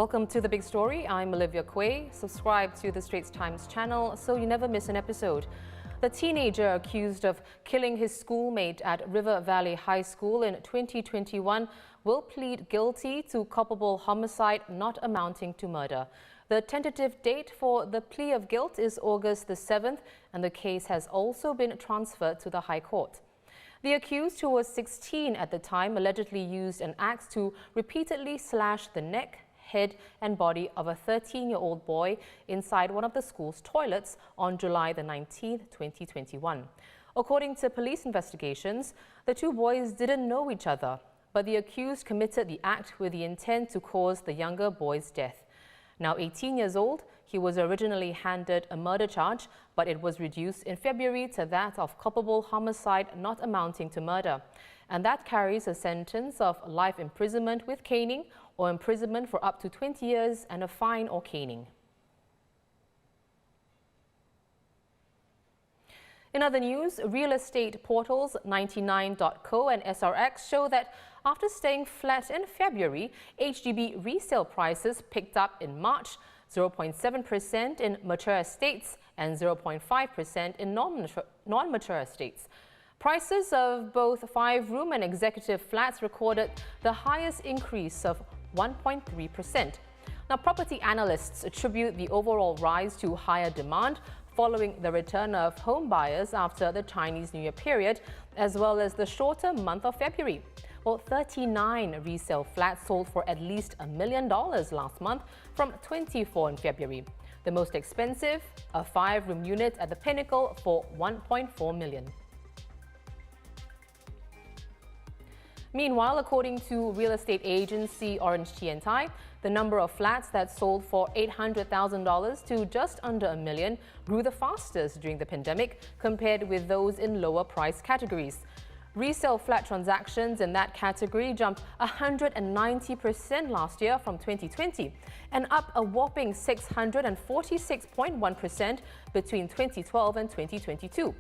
Welcome to The Big Story. I'm Olivia Quay. Subscribe to the Straits Times channel so you never miss an episode. The teenager accused of killing his schoolmate at River Valley High School in 2021 will plead guilty to culpable homicide not amounting to murder. The tentative date for the plea of guilt is August the 7th, and the case has also been transferred to the High Court. The accused, who was 16 at the time, allegedly used an axe to repeatedly slash the neck, head and body of a 13-year-old boy inside one of the school's toilets on July the 19th, 2021. According to police investigations, the two boys didn't know each other, but the accused committed the act with the intent to cause the younger boy's death. Now 18 years old, he was originally handed a murder charge, but it was reduced in February to that of culpable homicide not amounting to murder. And that carries a sentence of life imprisonment with caning or imprisonment for up to 20 years and a fine or caning. In other news, real estate portals 99.co and SRX show that after staying flat in February, HDB resale prices picked up in March, 0.7% in mature estates and 0.5% in non-mature estates. Prices of both 5-room and executive flats recorded the highest increase of 1.3%. Now, property analysts attribute the overall rise to higher demand following the return of home buyers after the Chinese New Year period, as well as the shorter month of February. Well, 39 resale flats sold for at least $1 million last month from 24 in February. The most expensive, a 5-room unit at the Pinnacle for $1.4 million. Meanwhile, according to real estate agency Orange-T&I, the number of flats that sold for $800,000 to just under $1 million grew the fastest during the pandemic compared with those in lower price categories. Resale flat transactions in that category jumped 190% last year from 2020 and up a whopping 646.1% between 2012 and 2022.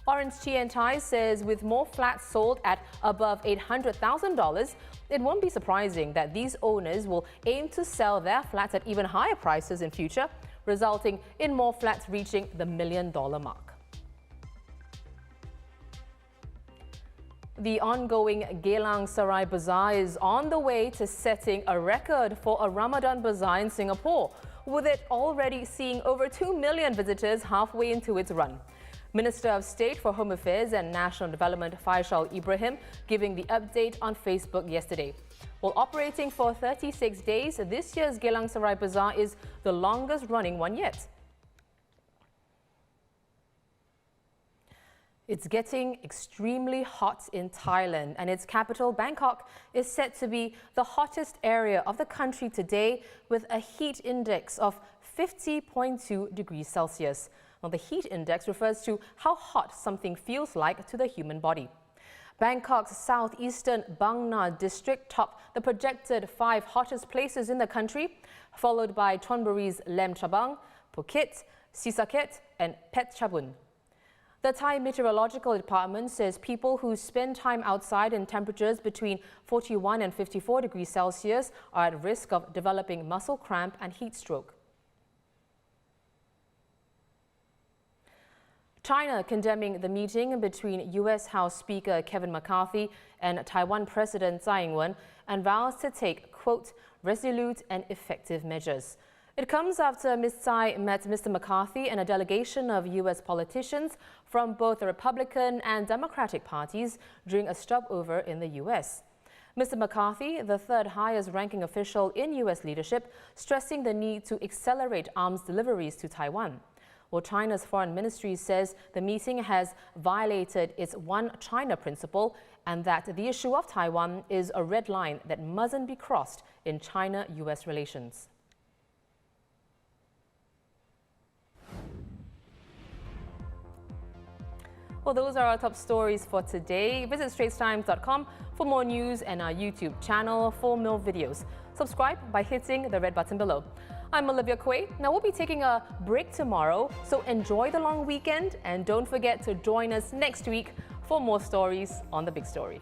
Orange-T&I says with more flats sold at above $800,000, it won't be surprising that these owners will aim to sell their flats at even higher prices in future, resulting in more flats reaching the $1 million mark. The ongoing GEYLANG SERAI Bazaar is on the way to setting a record for a Ramadan bazaar in Singapore, with it already seeing over 2 million visitors halfway into its run. Minister of State for Home Affairs and National Development Faisal Ibrahim giving the update on Facebook yesterday. While operating for 36 days, this year's GEYLANG SERAI Bazaar is the longest running one yet. It's getting extremely hot in Thailand, and its capital, Bangkok, is set to be the hottest area of the country today with a heat index of 50.2 degrees Celsius. Now, the heat index refers to how hot something feels like to the human body. Bangkok's southeastern Bang Na district topped the projected 5 hottest places in the country, followed by Chonburi's Lem Chabang, Phuket, Sisaket and Phet Chabun. The Thai Meteorological Department says people who spend time outside in temperatures between 41 and 54 degrees Celsius are at risk of developing muscle cramp and heat stroke. China condemning the meeting between U.S. House Speaker Kevin McCarthy and Taiwan President Tsai Ing-wen and vows to take, quote, resolute and effective measures. It comes after Ms. Tsai met Mr. McCarthy and a delegation of U.S. politicians from both the Republican and Democratic parties during a stopover in the U.S. Mr. McCarthy, the third highest ranking official in U.S. leadership, stressing the need to accelerate arms deliveries to Taiwan. Well, China's foreign ministry says the meeting has violated its One China principle and that the issue of Taiwan is a red line that mustn't be crossed in China-U.S. relations. Well, those are our top stories for today. Visit straitstimes.com for more news and our YouTube channel for more videos. Subscribe by hitting the red button below. I'm Olivia Quay. Now we'll be taking a break tomorrow, so enjoy the long weekend and don't forget to join us next week for more stories on The Big Story.